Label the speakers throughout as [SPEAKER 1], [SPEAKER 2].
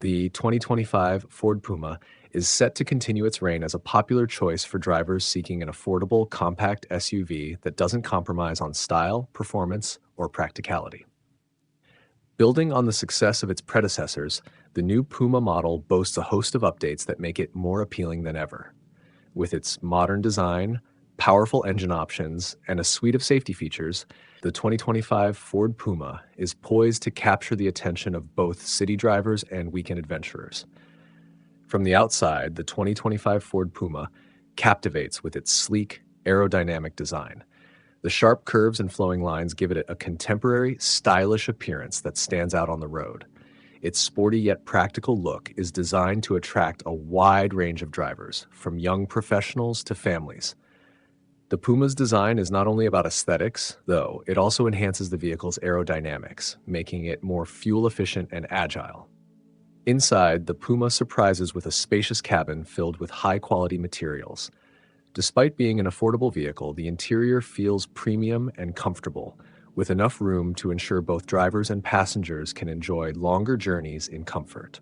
[SPEAKER 1] The 2025 Ford Puma is set to continue its reign as a popular choice for drivers seeking an affordable, compact SUV that doesn't compromise on style, performance, or practicality. Building on the success of its predecessors, the new Puma model boasts a host of updates that make it more appealing than ever. With its modern design, powerful engine options, and a suite of safety features, the 2025 Ford Puma is poised to capture the attention of both city drivers and weekend adventurers. From the outside, the 2025 Ford Puma captivates with its sleek, aerodynamic design. The sharp curves and flowing lines give it a contemporary, stylish appearance that stands out on the road. Its sporty yet practical look is designed to attract a wide range of drivers, from young professionals to families. The Puma's design is not only about aesthetics, though, it also enhances the vehicle's aerodynamics, making it more fuel-efficient and agile. Inside, the Puma surprises with a spacious cabin filled with high-quality materials. Despite being an affordable vehicle, the interior feels premium and comfortable, with enough room to ensure both drivers and passengers can enjoy longer journeys in comfort.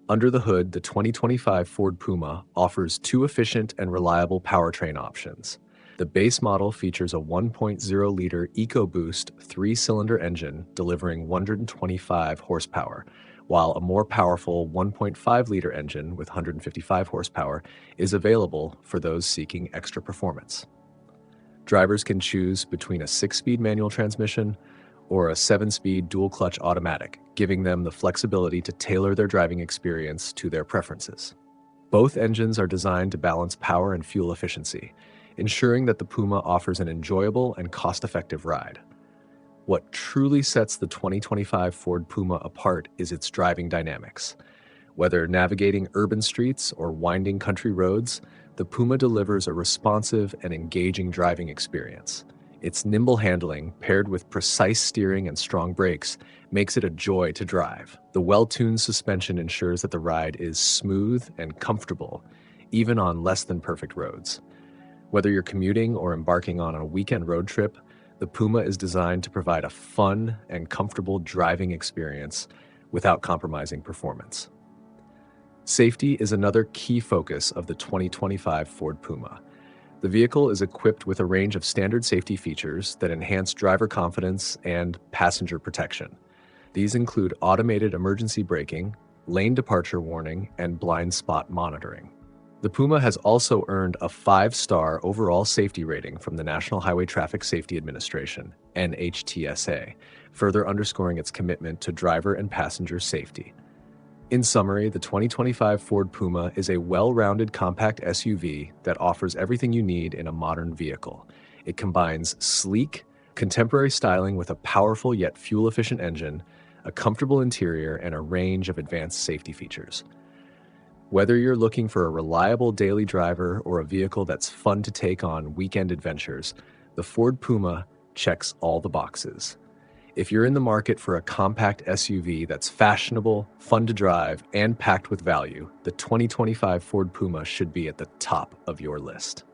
[SPEAKER 1] Under the hood, the 2025 Ford Puma offers two efficient and reliable powertrain options. The base model features a 1.0-liter EcoBoost three-cylinder engine delivering 125 horsepower, while a more powerful 1.5-liter engine with 155 horsepower is available for those seeking extra performance. Drivers can choose between a 6-speed manual transmission or a 7-speed dual-clutch automatic, giving them the flexibility to tailor their driving experience to their preferences. Both engines are designed to balance power and fuel efficiency, ensuring that the Puma offers an enjoyable and cost-effective ride. What truly sets the 2025 Ford Puma apart is its driving dynamics. Whether navigating urban streets or winding country roads, the Puma delivers a responsive and engaging driving experience. Its nimble handling, paired with precise steering and strong brakes, makes it a joy to drive. The well-tuned suspension ensures that the ride is smooth and comfortable, even on less-than-perfect roads. Whether you're commuting or embarking on a weekend road trip, the Puma is designed to provide a fun and comfortable driving experience without compromising performance. Safety is another key focus of the 2025 Ford Puma. The vehicle is equipped with a range of standard safety features that enhance driver confidence and passenger protection. These include automated emergency braking, lane departure warning, and blind spot monitoring. The Puma has also earned a 5-star overall safety rating from the National Highway Traffic Safety Administration, NHTSA, further underscoring its commitment to driver and passenger safety. In summary, the 2025 Ford Puma is a well-rounded compact SUV that offers everything you need in a modern vehicle. It combines sleek, contemporary styling with a powerful yet fuel-efficient engine, a comfortable interior, and a range of advanced safety features. Whether you're looking for a reliable daily driver or a vehicle that's fun to take on weekend adventures, the Ford Puma checks all the boxes. If you're in the market for a compact SUV that's fashionable, fun to drive, and packed with value, the 2025 Ford Puma should be at the top of your list.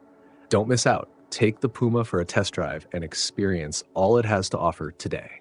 [SPEAKER 1] Don't miss out. Take the Puma for a test drive and experience all it has to offer today.